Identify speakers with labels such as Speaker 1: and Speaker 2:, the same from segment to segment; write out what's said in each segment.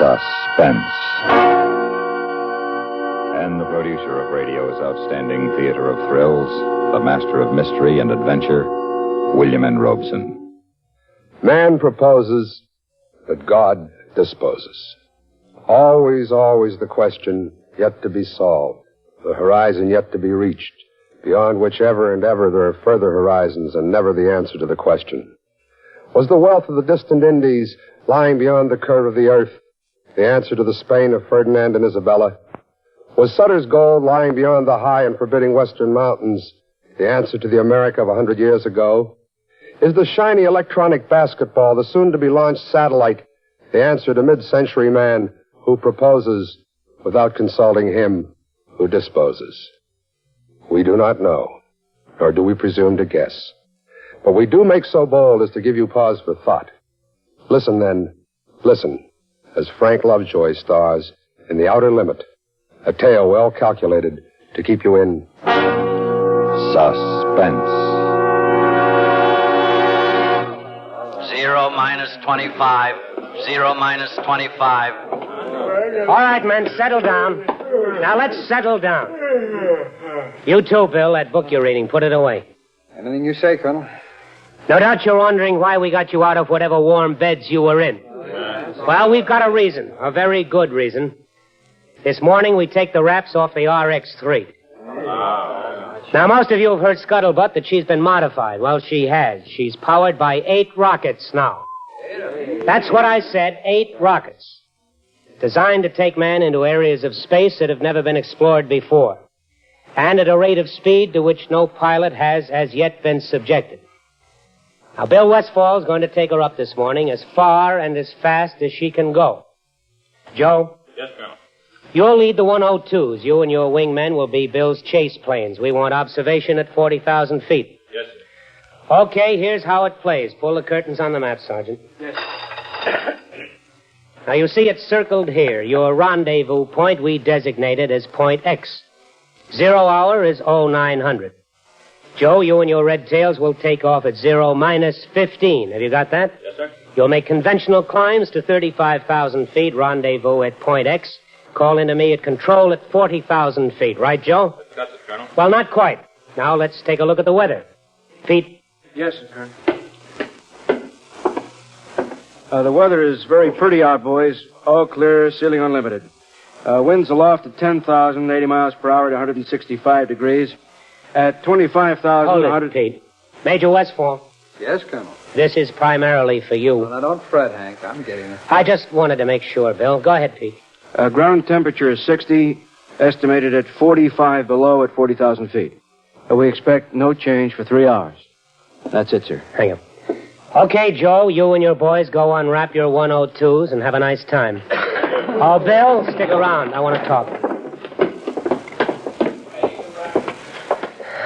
Speaker 1: Suspense. And the producer of radio's outstanding theater of thrills, the master of mystery and adventure, William N. Robeson.
Speaker 2: Man proposes, but God disposes. Always, always the question yet to be solved, the horizon yet to be reached, beyond which ever and ever there are further horizons and never the answer to the question. Was the wealth of the distant Indies lying beyond the curve of the earth the answer to the Spain of Ferdinand and Isabella? Was Sutter's gold lying beyond the high and forbidding western mountains the answer to the America of 100 years ago? Is the shiny electronic basketball, the soon-to-be-launched satellite, the answer to mid-century man who proposes without consulting him who disposes? We do not know, nor do we presume to guess. But we do make so bold as to give you pause for thought. Listen, then, listen, as Frank Lovejoy stars in The Outer Limit, a tale well calculated to keep you in suspense.
Speaker 3: 0 minus 25. 0 minus 25.
Speaker 4: All right, men, settle down. Now, let's settle down. You too, Bill. That book you're reading, put it away.
Speaker 5: Anything you say, Colonel.
Speaker 4: No doubt you're wondering why we got you out of whatever warm beds you were in. Well, we've got a reason, a very good reason. This morning, we take the wraps off the RX-3. Now, most of you have heard scuttlebutt that she's been modified. Well, she has. She's powered by 8 rockets now. That's what I said, 8 rockets. Designed to take man into areas of space that have never been explored before. And at a rate of speed to which no pilot has as yet been subjected. Now, Bill Westfall's going to take her up this morning as far and as fast as she can go. Joe?
Speaker 6: Yes, Colonel.
Speaker 4: You'll lead the 102s. You and your wingmen will be Bill's chase planes. We want observation at 40,000 feet.
Speaker 6: Yes, sir.
Speaker 4: Okay, here's how it plays. Pull the curtains on the map, Sergeant.
Speaker 6: Yes.
Speaker 4: Now, you see it circled here. Your rendezvous point we designated as Point X. 0 hour is 0900. Joe, you and your red tails will take off at 0 minus 15. Have you got that?
Speaker 6: Yes, sir.
Speaker 4: You'll make conventional climbs to 35,000 feet, rendezvous at Point X. Call into me at control at 40,000 feet. Right, Joe?
Speaker 6: That's it, Colonel.
Speaker 4: Well, not quite. Now, let's take a look at the weather. Pete?
Speaker 5: Yes, sir, Colonel. The weather is very pretty out, boys. All clear, ceiling unlimited. Winds aloft at 10,080 miles per hour to 165 degrees. At 25,000...
Speaker 4: Hold it, Pete. Major Westfall.
Speaker 5: Yes, Colonel.
Speaker 4: This is primarily for you.
Speaker 5: Well, now, don't fret, Hank. I'm getting it.
Speaker 4: I just wanted to make sure, Bill. Go ahead, Pete.
Speaker 5: Ground temperature is 60, estimated at 45 below at 40,000 feet. We expect no change for 3 hours. That's it, sir.
Speaker 4: Hang on. Okay, Joe, you and your boys go unwrap your 102s and have a nice time. Oh, Bill, stick around. I want to talk.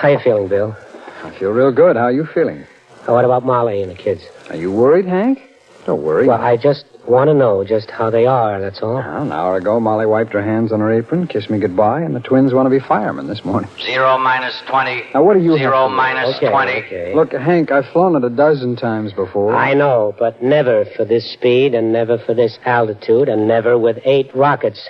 Speaker 4: How you feeling, Bill?
Speaker 5: I feel real good. How are you feeling?
Speaker 4: What about Molly and the kids?
Speaker 5: Are you worried, Hank? Don't worry.
Speaker 4: Well, I just want to know just how they are, that's all.
Speaker 5: Well, an hour ago, Molly wiped her hands on her apron, kissed me goodbye, and the twins want to be firemen this morning.
Speaker 3: 0 minus 20.
Speaker 5: Now, what do you
Speaker 3: 0 minus 20.
Speaker 4: Okay.
Speaker 5: Look, Hank, I've flown it a dozen times before.
Speaker 4: I know, but never for this speed and never for this altitude and never with 8 rockets.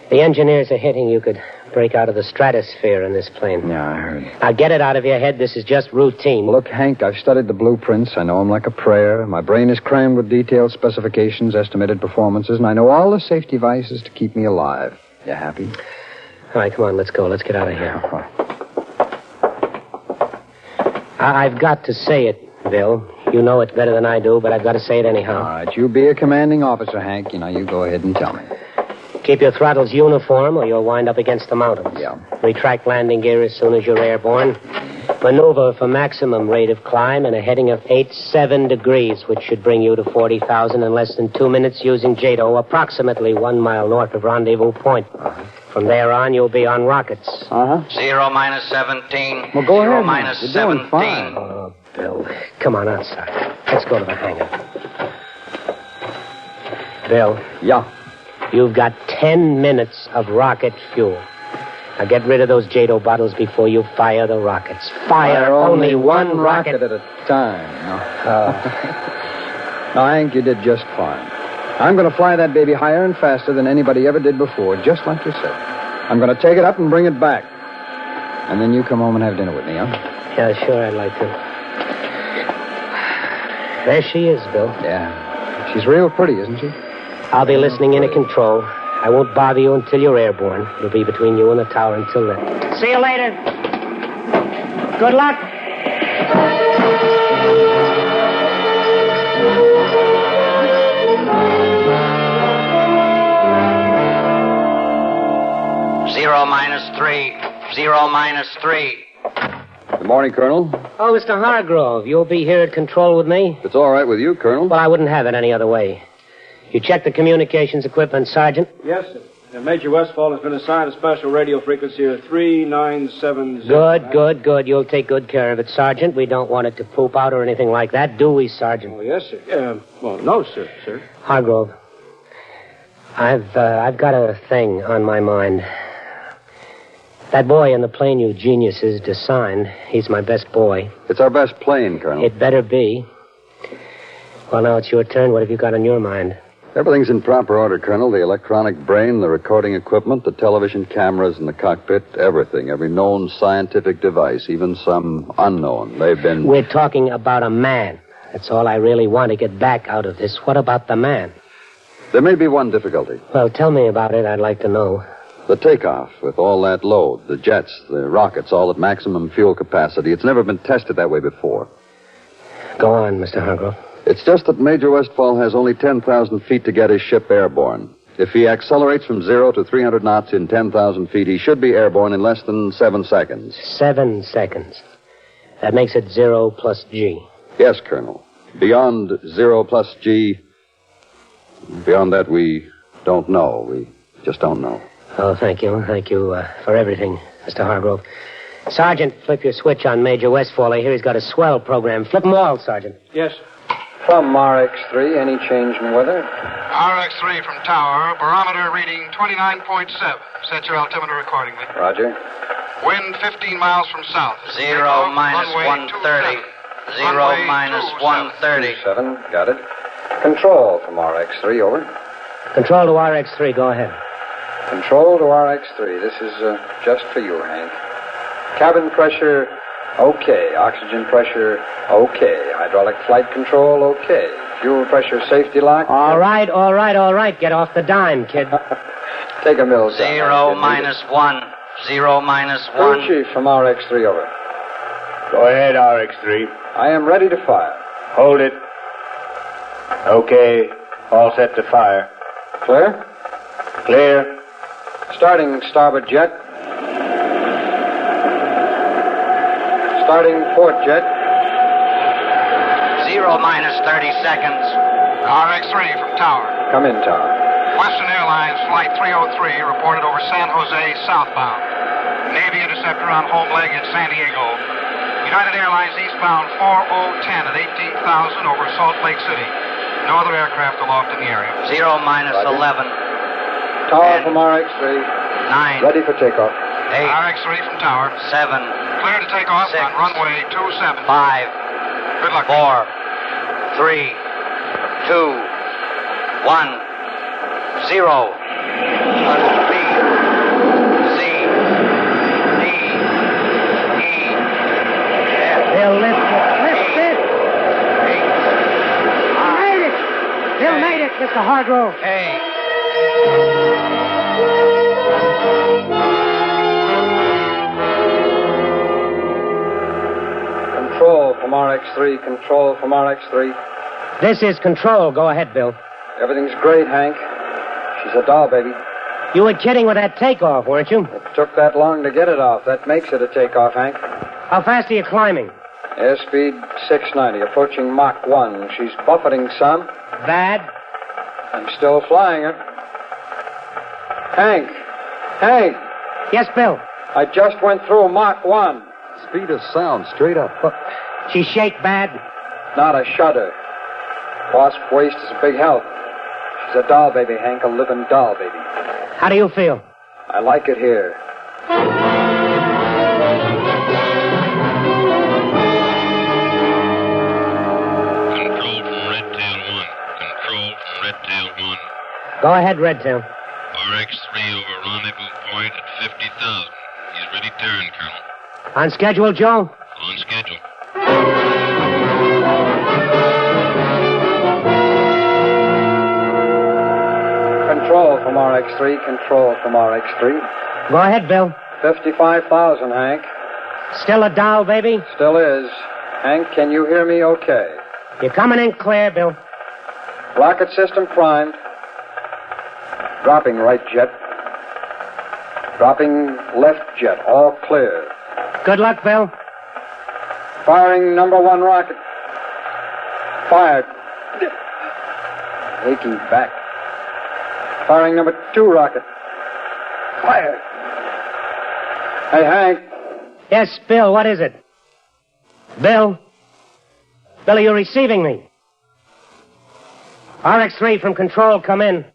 Speaker 4: The engineers are hitting you could break out of the stratosphere in this plane.
Speaker 5: Yeah, I heard.
Speaker 4: Now, get it out of your head. This is just routine.
Speaker 5: Look, Hank, I've studied the blueprints. I know them like a prayer. My brain is crammed with detailed specifications, estimated performances, and I know all the safety devices to keep me alive. You happy?
Speaker 4: All right, come on, let's go. Let's get out of here. I've got to say it, Bill. You know it better than I do, but I've got to say it anyhow.
Speaker 5: All right, you be a commanding officer, Hank. You go ahead and tell me.
Speaker 4: Keep your throttles uniform or you'll wind up against the mountains.
Speaker 5: Yeah.
Speaker 4: Retract landing gear as soon as you're airborne. Maneuver for maximum rate of climb and a heading of 87 degrees, which should bring you to 40,000 in less than 2 minutes using JATO, approximately 1 mile north of rendezvous point. From there on, you'll be on rockets.
Speaker 3: 0 minus 17.
Speaker 5: Well, go
Speaker 3: 0
Speaker 5: ahead.
Speaker 3: minus
Speaker 5: You're
Speaker 3: 17.
Speaker 5: doing fine.
Speaker 4: Oh, Bill, come on outside. Let's go to the hangar. Bill.
Speaker 5: Yeah.
Speaker 4: You've got 10 minutes of rocket fuel. Now get rid of those JATO bottles before you fire the rockets. Fire only one rocket
Speaker 5: at a time. No, Hank, you did just fine.
Speaker 6: I'm going to fly that baby higher and faster than anybody ever did before, just like you said. I'm going to take it up and bring it back. And then you come home and have dinner with me, huh?
Speaker 4: Yeah, sure, I'd like to. There she is, Bill.
Speaker 6: Yeah. She's real pretty, isn't she?
Speaker 4: I'll be listening in at control. I won't bother you until you're airborne. It'll be between you and the tower until then. See you later. Good luck.
Speaker 3: Zero minus 3. 0 minus 3.
Speaker 2: Good morning, Colonel.
Speaker 4: Oh, Mr. Hargrove, you'll be here at control with me?
Speaker 2: If it's all right with you, Colonel.
Speaker 4: Well, I wouldn't have it any other way. You checked the communications equipment, Sergeant?
Speaker 5: Yes, sir. And Major Westfall has been assigned a special radio frequency of 3970.
Speaker 4: Good. You'll take good care of it, Sergeant. We don't want it to poop out or anything like that, do we, Sergeant?
Speaker 5: Oh, yes, sir. Well, no, sir.
Speaker 4: Hargrove, I've got a thing on my mind. That boy in the plane you geniuses designed, he's my best boy.
Speaker 2: It's our best plane, Colonel.
Speaker 4: It better be. Well, now it's your turn. What have you got on your mind?
Speaker 2: Everything's in proper order, Colonel. The electronic brain, the recording equipment, the television cameras in the cockpit, everything. Every known scientific device, even some unknown. They've been...
Speaker 4: We're talking about a man. That's all I really want to get back out of this. What about the man?
Speaker 2: There may be one difficulty.
Speaker 4: Well, tell me about it. I'd like to know.
Speaker 2: The takeoff with all that load, the jets, the rockets, all at maximum fuel capacity. It's never been tested that way before.
Speaker 4: Go on, Mr. Hargrove.
Speaker 2: It's just that Major Westfall has only 10,000 feet to get his ship airborne. If he accelerates from 0 to 300 knots in 10,000 feet, he should be airborne in less than 7 seconds.
Speaker 4: 7 seconds. That makes it 0 plus G.
Speaker 2: Yes, Colonel. Beyond 0 plus G, beyond that we don't know. We just don't know.
Speaker 4: Oh, thank you. Thank you for everything, Mr. Hargrove. Sergeant, flip your switch on Major Westfall. I hear he's got a swell program. Flip them all, Sergeant.
Speaker 5: Yes.
Speaker 6: From RX-3, any change in weather?
Speaker 7: RX-3 from tower, barometer reading 29.7. Set your altimeter accordingly.
Speaker 6: Roger.
Speaker 7: Wind 15 miles from south.
Speaker 3: 0 minus 130. 0 minus 130.
Speaker 6: 7, got it. Control from RX-3, over.
Speaker 4: Control to RX-3, go ahead.
Speaker 6: Control to RX-3. This is just for you, Hank. Cabin pressure, okay. Oxygen pressure, okay. Hydraulic flight control, okay. Fuel pressure safety lock.
Speaker 4: All right. Get off the dime, kid.
Speaker 6: Take a mill.
Speaker 3: 0 minus 1. 0 minus 1.
Speaker 6: Chief from RX-3, over.
Speaker 8: Go ahead, RX-3.
Speaker 6: I am ready to fire.
Speaker 8: Hold it. Okay. All set to fire.
Speaker 6: Clear?
Speaker 8: Clear.
Speaker 6: Starting starboard jet. Starting port jet.
Speaker 3: 0 minus 30 seconds.
Speaker 7: RX-3 from tower.
Speaker 6: Come in, tower.
Speaker 7: Western Airlines Flight 303 reported over San Jose southbound. Navy interceptor on home leg at San Diego. United Airlines eastbound 4010 at 18,000 over Salt Lake City. No other aircraft aloft in the area.
Speaker 3: 0 minus
Speaker 6: Roger.
Speaker 3: 11.
Speaker 6: Tower
Speaker 3: 10,
Speaker 6: from RX-3.
Speaker 3: 9.
Speaker 6: Ready for takeoff.
Speaker 3: 8.
Speaker 7: RX-3 from tower.
Speaker 3: 7.
Speaker 7: Clear to take off
Speaker 3: 6.
Speaker 7: on runway 27.
Speaker 3: 5.
Speaker 7: Good luck.
Speaker 3: 4. 3. 2. 1. 0. B. C. D. E. F.
Speaker 4: They'll lift it. Lift it. Made it. Bill made it, Mr. Hargrove.
Speaker 3: A.
Speaker 6: Control from RX-3. Control from RX-3.
Speaker 4: This is control. Go ahead, Bill.
Speaker 6: Everything's great, Hank. She's a doll, baby.
Speaker 4: You were kidding with that takeoff, weren't you?
Speaker 6: It took that long to get it off. That makes it a takeoff, Hank.
Speaker 4: How fast are you climbing?
Speaker 6: Airspeed 690, approaching Mach 1. She's buffeting some.
Speaker 4: Bad?
Speaker 6: I'm still flying her. Hank! Hank!
Speaker 4: Yes, Bill.
Speaker 6: I just went through Mach 1.
Speaker 2: Speed of sound, straight up.
Speaker 4: She shake bad?
Speaker 6: Not a shudder. Wasp waist is a big help. She's a doll baby, Hank, a living doll baby.
Speaker 4: How do you feel?
Speaker 6: I like it here.
Speaker 9: Control from Red Tail 1. Control from Red Tail 1.
Speaker 4: Go ahead, Redtail.
Speaker 9: RX-3 over rendezvous point at 50,000. He's ready turn, Colonel.
Speaker 4: On schedule, Joe?
Speaker 9: On schedule.
Speaker 6: Control from RX-3, control from RX-3.
Speaker 4: Go ahead, Bill.
Speaker 6: 55,000, Hank.
Speaker 4: Still a dial, baby?
Speaker 6: Still is. Hank, can you hear me okay?
Speaker 4: You're coming in clear, Bill.
Speaker 6: Rocket system primed. Dropping right jet. Dropping left jet. All clear.
Speaker 4: Good luck, Bill.
Speaker 6: Firing number 1 rocket. Fired. Aching back. Firing number 2 rocket. Fired. Hey, Hank.
Speaker 4: Yes, Bill, what is it? Bill? Bill, are you receiving me? RX-3 from control, come in.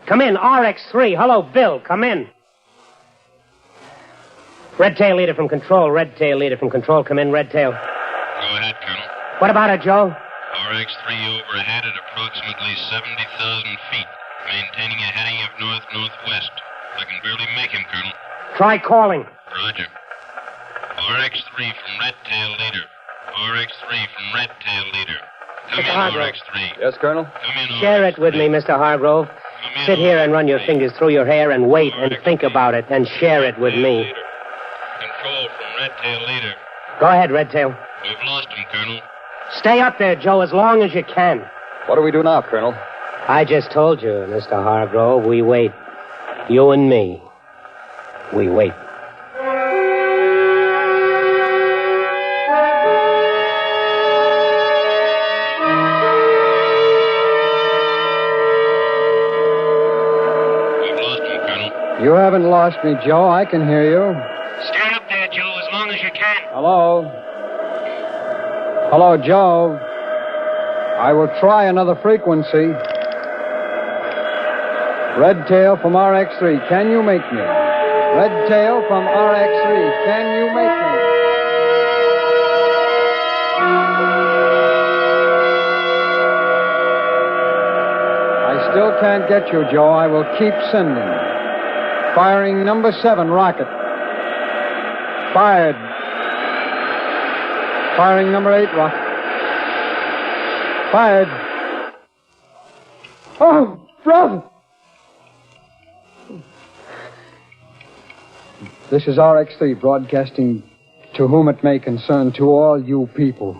Speaker 4: Come in, RX-3. Hello, Bill, come in. Redtail leader from control, Redtail leader from control, come in, Redtail.
Speaker 9: Go ahead, Colonel.
Speaker 4: What about it, Joe?
Speaker 9: RX-3 overhead at approximately 70,000 feet, maintaining a heading of north-northwest. I can barely make him, Colonel.
Speaker 4: Try calling.
Speaker 9: Roger. RX-3 from Redtail leader. RX-3 from Redtail leader. Come in, RX-3.
Speaker 10: Yes, Colonel?
Speaker 9: Come in,
Speaker 4: Share it with me, Mr. Hargrove. Sit here and run your fingers through your hair and wait and think about it and share it with me.
Speaker 9: Control from Redtail leader.
Speaker 4: Go ahead, Redtail.
Speaker 9: We've lost him, Colonel.
Speaker 4: Stay up there, Joe, as long as you can.
Speaker 10: What do we do now, Colonel?
Speaker 4: I just told you, Mr. Hargrove, we wait. You and me. We wait.
Speaker 6: You haven't lost me, Joe. I can hear you.
Speaker 4: Stay up there, Joe, as long as you can.
Speaker 6: Hello? Hello, Joe. I will try another frequency. Redtail from RX-3. Can you make me? Redtail from RX-3. Can you make me? I still can't get you, Joe. I will keep sending. Firing number 7 rocket. Fired. Firing number 8 rocket. Fired. Oh, brother! This is RX-3 broadcasting to whom it may concern, to all you people.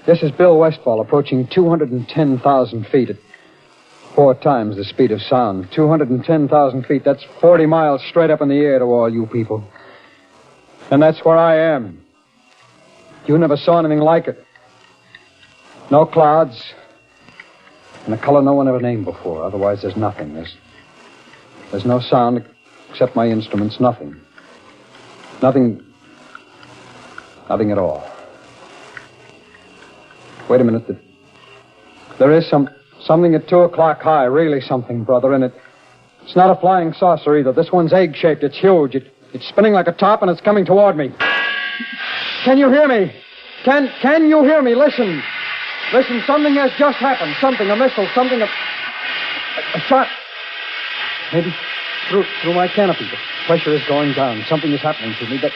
Speaker 6: This is Bill Westfall approaching 210,000 feet at 4 times the speed of sound. 210,000 feet. That's 40 miles straight up in the air to all you people. And that's where I am. You never saw anything like it. No clouds. And a color no one ever named before. Otherwise, there's nothing. There's no sound except my instruments. Nothing. Nothing at all. Wait a minute. There is something at 2 o'clock high, really something, brother, and it's not a flying saucer either. This one's egg-shaped. It's huge. It's spinning like a top, and it's coming toward me. Can you hear me? Can you hear me? Listen. Listen, something has just happened. Something, a missile, something, a shot. Maybe through my canopy. The pressure is going down. Something is happening to me. That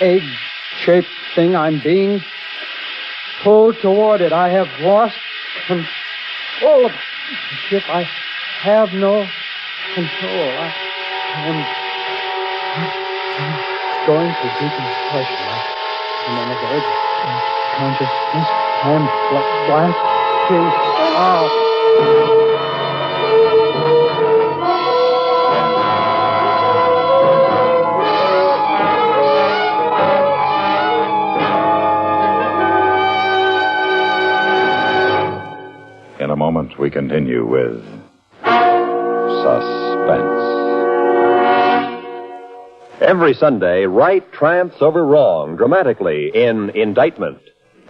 Speaker 6: egg-shaped thing, I'm being pulled toward it. I have lost control of the ship. I have no control. I am going to decompression. I'm on the verge of consciousness. I am blasting out.
Speaker 1: In a moment, we continue with Suspense.
Speaker 11: Every Sunday, right triumphs over wrong dramatically in Indictment,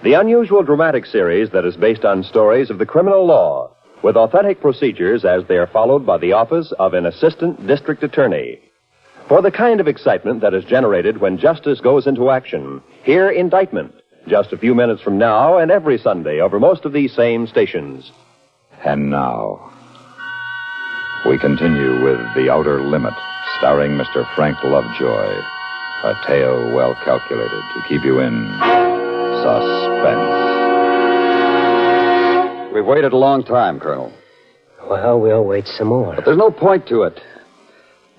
Speaker 11: the unusual dramatic series that is based on stories of the criminal law, with authentic procedures as they are followed by the office of an assistant district attorney. For the kind of excitement that is generated when justice goes into action, hear Indictment, just a few minutes from now and every Sunday over most of these same stations.
Speaker 1: And now, We continue with The Outer Limit, starring Mr. Frank Lovejoy. A tale well calculated to keep you in suspense.
Speaker 10: We've waited a long time, Colonel.
Speaker 4: Well, we'll wait some more.
Speaker 10: But there's no point to it.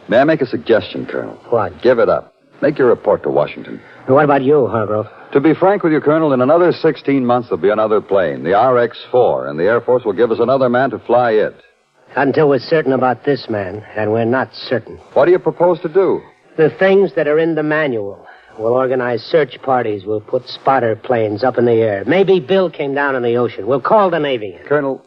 Speaker 10: May I make a suggestion, Colonel?
Speaker 4: What?
Speaker 10: Give it up. Make your report to Washington.
Speaker 4: What about you, Hargrove?
Speaker 10: To be frank with you, Colonel, in another 16 months there'll be another plane, the RX-4, and the Air Force will give us another man to fly it.
Speaker 4: Until we're certain about this man, and we're not certain.
Speaker 10: What do you propose to do?
Speaker 4: The things that are in the manual. We'll organize search parties. We'll put spotter planes up in the air. Maybe Bill came down in the ocean. We'll call the Navy in.
Speaker 10: Colonel,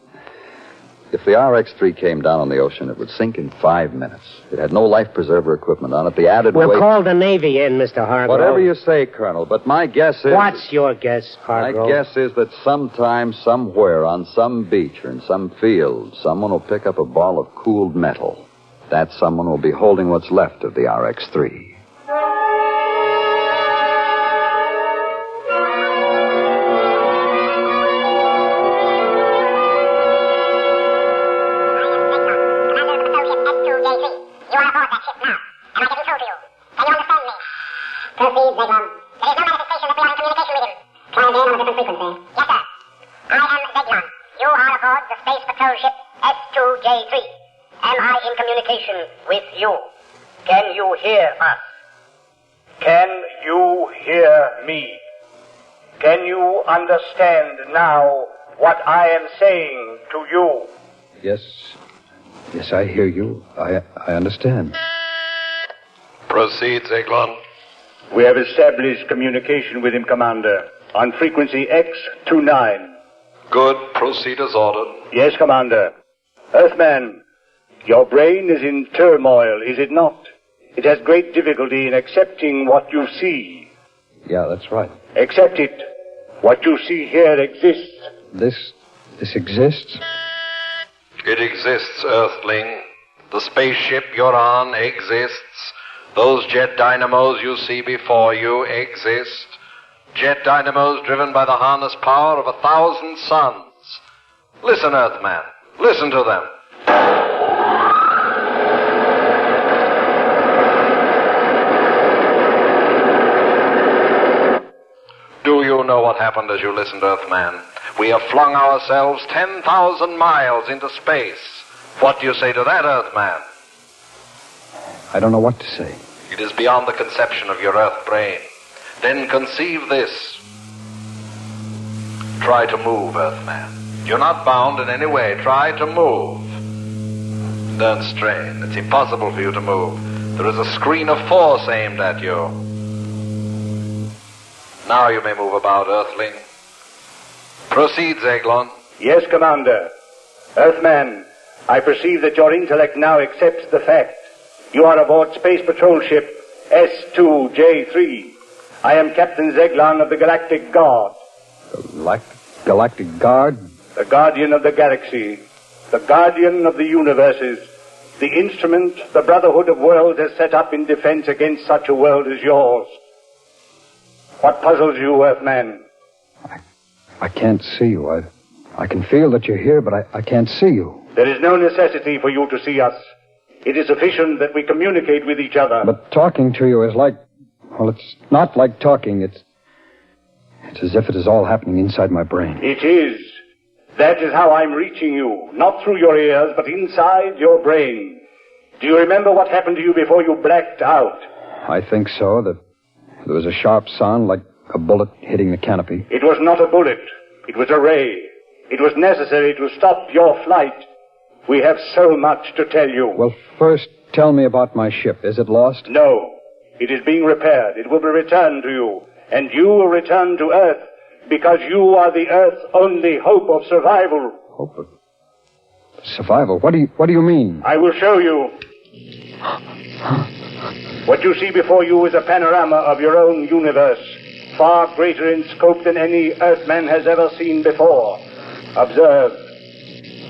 Speaker 10: if the RX-3 came down on the ocean, it would sink in 5 minutes. It had no life preserver equipment on it. The added weight...
Speaker 4: We'll call the Navy in, Mr. Hargrove.
Speaker 10: Whatever you say, Colonel, but my guess is...
Speaker 4: What's your guess, Hargrove?
Speaker 10: My guess is that sometime, somewhere, on some beach or in some field, someone will pick up a ball of cooled metal. That someone will be holding what's left of the RX-3.
Speaker 3: With you. Can you hear us?
Speaker 8: Can you hear me? Can you understand now what I am saying to you?
Speaker 2: Yes. Yes, I hear you. I understand.
Speaker 9: Proceed, Zeglon.
Speaker 8: We have established communication with him, Commander, on frequency X29.
Speaker 9: Good. Proceed as ordered.
Speaker 8: Yes, Commander. Earthman, your brain is in turmoil, is it not? It has great difficulty in accepting what you see.
Speaker 2: Yeah, that's right.
Speaker 8: Accept it. What you see here exists.
Speaker 2: This exists?
Speaker 9: It exists, Earthling. The spaceship you're on exists. Those jet dynamos you see before you exist. Jet dynamos driven by the harness power of 1,000 suns. Listen, Earthman. Listen to them. Do you know what happened as you listened, Earthman? We have flung ourselves 10,000 miles into space. What do you say to that, Earthman?
Speaker 2: I don't know what to say.
Speaker 9: It is beyond the conception of your Earth brain. Then conceive this. Try to move, Earthman. You're not bound in any way. Try to move. Don't strain. It's impossible for you to move. There is a screen of force aimed at you. Now you may move about, Earthling. Proceed, Zeglon.
Speaker 8: Yes, Commander. Earthman, I perceive that your intellect now accepts the fact. You are aboard Space Patrol Ship S2J3. I am Captain Zeglon of the Galactic Guard.
Speaker 2: Galactic Guard?
Speaker 8: The guardian of the galaxy. The guardian of the universes. The instrument the Brotherhood of Worlds has set up in defense against such a world as yours. What puzzles you, Earthman?
Speaker 2: I can't see you. I can feel that you're here, but I can't see you.
Speaker 8: There is no necessity for you to see us. It is sufficient that we communicate with each other.
Speaker 2: But talking to you is like... Well, it's not like talking. It's as if it is all happening inside my brain.
Speaker 8: It is. That is how I'm reaching you. Not through your ears, but inside your brain. Do you remember what happened to you before you blacked out?
Speaker 2: I think so. That there was a sharp sound like a bullet hitting the canopy.
Speaker 8: It was not a bullet. It was a ray. It was necessary to stop your flight. We have so much to tell you.
Speaker 2: Well, first, tell me about my ship. Is it lost?
Speaker 8: No. It is being repaired. It will be returned to you. And you will return to Earth because you are the Earth's only hope of survival.
Speaker 2: Hope of survival? What do you mean?
Speaker 8: I will show you. What you see before you is a panorama of your own universe, far greater in scope than any Earthman has ever seen before. Observe.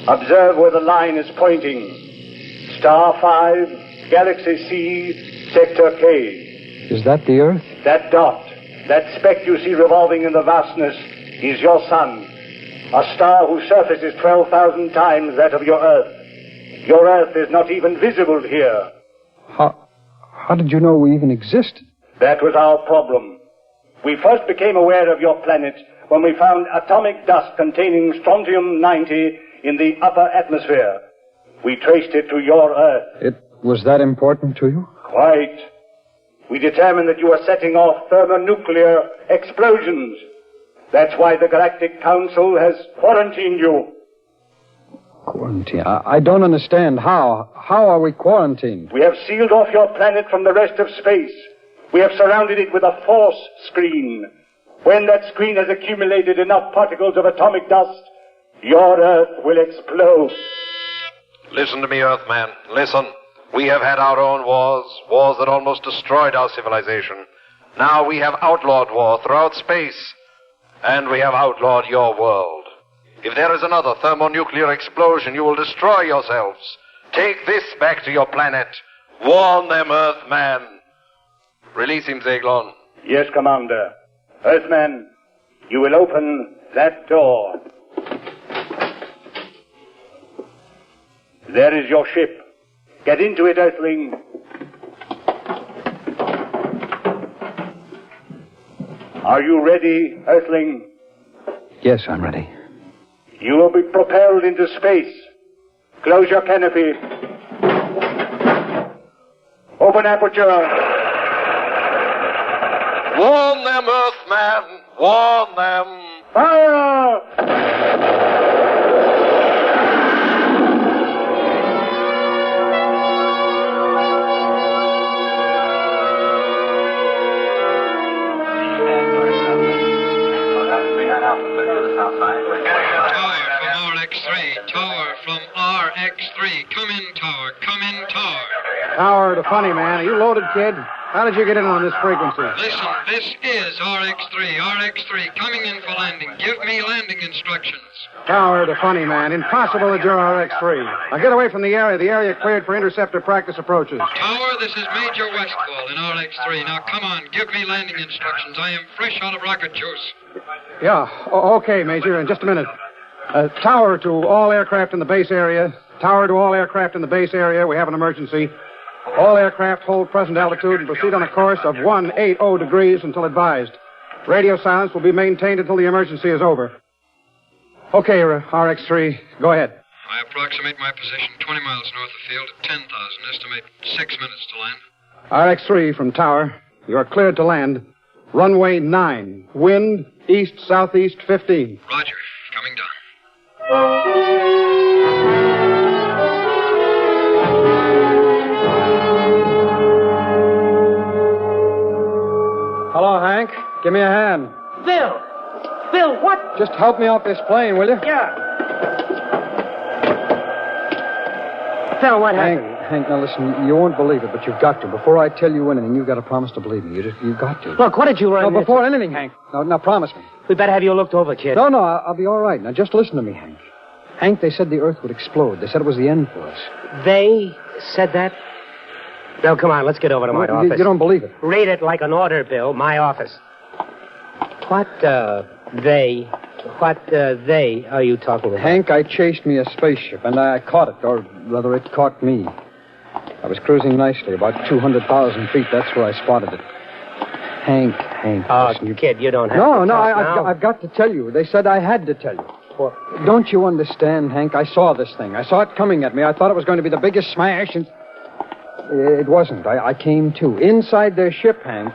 Speaker 8: Observe where the line is pointing. Star 5, Galaxy C, Sector K.
Speaker 2: Is that the Earth?
Speaker 8: That dot, that speck you see revolving in the vastness, is your sun. A star whose surface is 12,000 times that of your Earth. Your Earth is not even visible here.
Speaker 12: How did you know we even existed?
Speaker 8: That was our problem. We first became aware of your planet when we found atomic dust containing strontium-90 in the upper atmosphere. We traced it to your Earth.
Speaker 12: It was that important to you?
Speaker 8: Quite. We determined that you were setting off thermonuclear explosions. That's why the Galactic Council has quarantined you.
Speaker 12: Quarantine? I don't understand. How? How are we quarantined?
Speaker 8: We have sealed off your planet from the rest of space. We have surrounded it with a force screen. When that screen has accumulated enough particles of atomic dust, your Earth will explode.
Speaker 9: Listen to me, Earthman. Listen. We have had our own wars, wars that almost destroyed our civilization. Now we have outlawed war throughout space, and we have outlawed your world. If there is another thermonuclear explosion, you will destroy yourselves. Take this back to your planet. Warn them, Earthman. Release him, Zeglon.
Speaker 8: Yes, Commander. Earthman, you will open that door. There is your ship. Get into it, Earthling. Are you ready, Earthling?
Speaker 12: Yes, I'm ready.
Speaker 8: You will be propelled into space. Close your canopy. Open aperture.
Speaker 9: Warn them, Earthman. Warn them.
Speaker 8: Fire!
Speaker 13: Tower from RX3. Come in, Tower. Come in, Tower.
Speaker 5: Tower, the funny man. Are you loaded, kid? How did you get in on this frequency?
Speaker 13: Listen, this is RX3. RX3 coming in for landing. Give me landing instructions.
Speaker 5: Tower, the funny man. Impossible that you're RX3. Now get away from the area. The area cleared for interceptor practice approaches.
Speaker 13: Tower, this is Major Westfall in RX3. Now come on, give me landing instructions. I am fresh out of rocket juice.
Speaker 5: Yeah, okay, Major. In just a minute. Tower to all aircraft in the base area. Tower to all aircraft in the base area. We have an emergency. All aircraft hold present altitude and proceed on a course of 180 degrees until advised. Radio silence will be maintained until the emergency is over. Okay, RX-3, go ahead.
Speaker 13: I approximate my position 20 miles north of field at 10,000. Estimate 6 minutes to land.
Speaker 5: RX-3 from Tower. You are cleared to land. Runway 9. Wind east-southeast 15.
Speaker 13: Roger. Coming down.
Speaker 12: Hello, Hank. Give me a hand.
Speaker 4: Bill! Bill, what?
Speaker 12: Just help me off this plane, will you?
Speaker 4: Yeah. Phil, what happened?
Speaker 12: Hank, now listen, you won't believe it, but you've got to. Before I tell you anything, you've got to promise to believe me. You've got to.
Speaker 4: Look, what did you run
Speaker 12: No, before anything, Hank. Now promise me.
Speaker 4: We better have you looked over, kid.
Speaker 12: No, I'll be all right. Now, just listen to me, Hank. Hank, they said the Earth would explode. They said it was the end for us.
Speaker 4: They said that? Bill, come on, let's get over to my office.
Speaker 12: You don't believe it.
Speaker 4: Read it like an order, Bill. My office. What they are you talking about?
Speaker 12: Hank, I chased me a spaceship, and I caught it, or rather, it caught me. I was cruising nicely, about 200,000 feet. That's where I spotted it. Hank.
Speaker 4: Oh,
Speaker 12: listen,
Speaker 4: kid, you don't have to
Speaker 12: No,
Speaker 4: talk
Speaker 12: I've got to tell you. They said I had to tell you. Well, don't you understand, Hank? I saw this thing. I saw it coming at me. I thought it was going to be the biggest smash, and it wasn't. I came to. Inside their ship, Hank,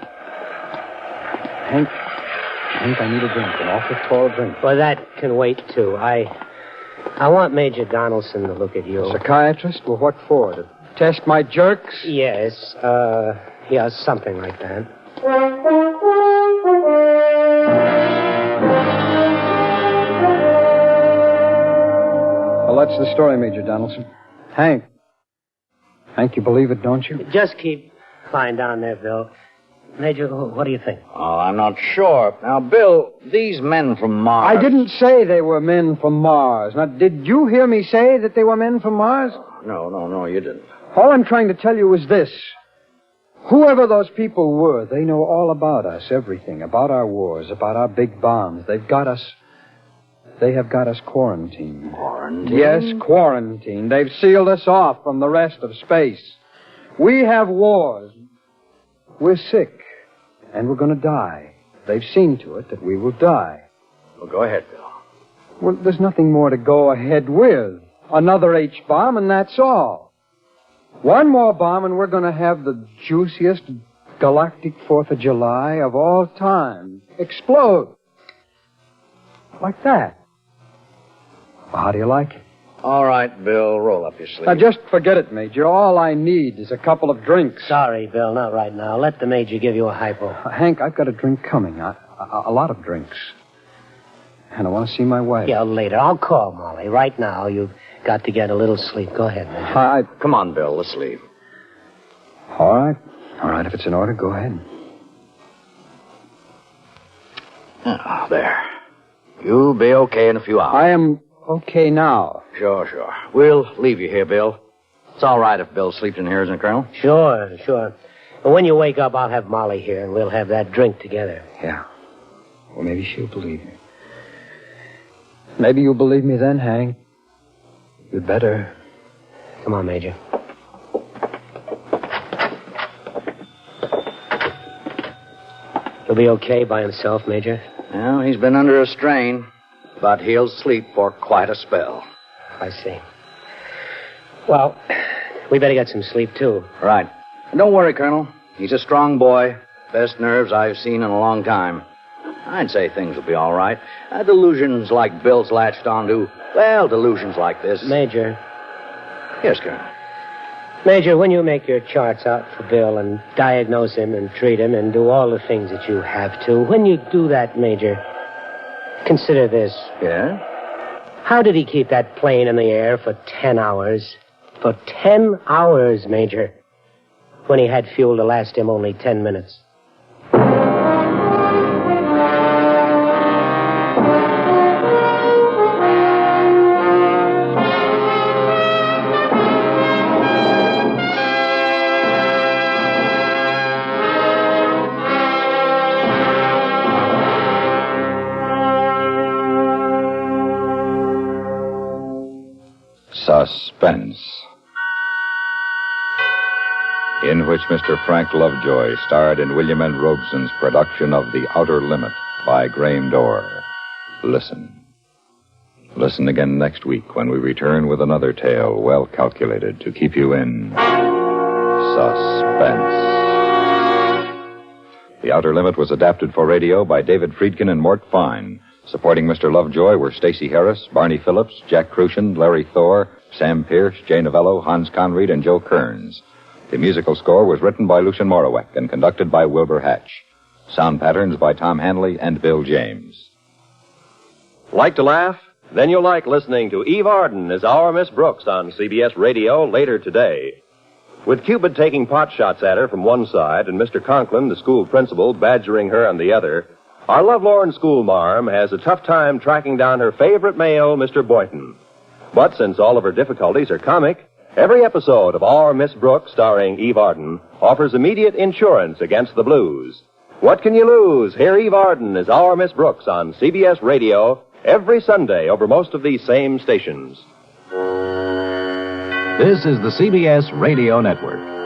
Speaker 12: I need a drink, an awful tall drink.
Speaker 4: Well, that can wait, too. I want Major Donaldson to look at you.
Speaker 12: A psychiatrist? Well, what for? To test my jerks?
Speaker 4: Yes, something like that.
Speaker 12: Well, that's the story, Major Donaldson. Hank, you believe it, don't you?
Speaker 4: Just keep lying down there, Bill. Major, what do you think?
Speaker 3: Oh, I'm not sure. Now, Bill, these men from Mars...
Speaker 12: I didn't say they were men from Mars. Now, did you hear me say that they were men from Mars?
Speaker 3: No, you didn't.
Speaker 12: All I'm trying to tell you is this. Whoever those people were, they know all about us, everything, about our wars, about our big bombs. They've got us They have got us quarantined.
Speaker 10: Quarantine?
Speaker 12: Yes, quarantined. They've sealed us off from the rest of space. We have wars. We're sick, and we're going to die. They've seen to it that we will die.
Speaker 10: Well, go ahead, Bill.
Speaker 12: Well, there's nothing more to go ahead with. Another H-bomb, and that's all. One more bomb, and we're going to have the juiciest galactic 4th of July of all time explode. Like that. Well, how do you like it?
Speaker 10: All right, Bill, roll up your sleeve.
Speaker 12: Now, just forget it, Major. All I need is a couple of drinks.
Speaker 4: Sorry, Bill, not right now. Let the Major give you a hypo.
Speaker 12: Hank, I've got a drink coming. A lot of drinks. And I want to see my wife.
Speaker 4: Yeah, later. I'll call Molly. Right now, you've got to get a little sleep. Go ahead, Major.
Speaker 10: Come on, Bill, let's leave.
Speaker 12: All right. All right, if it's in order, go ahead.
Speaker 10: Oh, there. You'll be okay in a few hours.
Speaker 12: I am okay now.
Speaker 10: Sure. We'll leave you here, Bill. It's all right if Bill sleeps in here, isn't it, Colonel?
Speaker 4: Sure. But when you wake up, I'll have Molly here, and we'll have that drink together.
Speaker 12: Yeah. Well, maybe she'll believe me. Maybe you'll believe me then, Hank. You'd better.
Speaker 4: Come on, Major. He'll be okay by himself, Major.
Speaker 10: Well, he's been under a strain, but he'll sleep for quite a spell.
Speaker 4: I see. Well, we better get some sleep, too.
Speaker 10: Right. And don't worry, Colonel. He's a strong boy. Best nerves I've seen in a long time. I'd say things will be all right. Delusions like Bill's latched onto, well, delusions like this.
Speaker 4: Major.
Speaker 10: Yes, Colonel.
Speaker 4: Major, when you make your charts out for Bill and diagnose him and treat him and do all the things that you have to, when you do that, Major, consider this.
Speaker 10: Yeah?
Speaker 4: How did he keep that plane in the air for 10 hours? For 10 hours, Major, when he had fuel to last him only 10 minutes.
Speaker 1: Suspense, in which Mr. Frank Lovejoy starred in William N. Robeson's production of The Outer Limit by Graham Dorr. Listen. Listen again next week when we return with another tale well calculated to keep you in suspense. The Outer Limit was adapted for radio by David Friedkin and Mort Fine. Supporting Mr. Lovejoy were Stacey Harris, Barney Phillips, Jack Crucian, Larry Thor, Sam Pierce, Jay Novello, Hans Conried, and Joe Kearns. The musical score was written by Lucien Morawek and conducted by Wilbur Hatch. Sound patterns by Tom Hanley and Bill James.
Speaker 11: Like to laugh? Then you'll like listening to Eve Arden as Our Miss Brooks on CBS Radio later today. With Cupid taking pot shots at her from one side and Mr. Conklin, the school principal, badgering her on the other, our lovelorn schoolmarm has a tough time tracking down her favorite male, Mr. Boynton. But since all of her difficulties are comic, every episode of Our Miss Brooks, starring Eve Arden, offers immediate insurance against the blues. What can you lose? Hear Eve Arden as Our Miss Brooks on CBS Radio every Sunday over most of these same stations.
Speaker 14: This is the CBS Radio Network.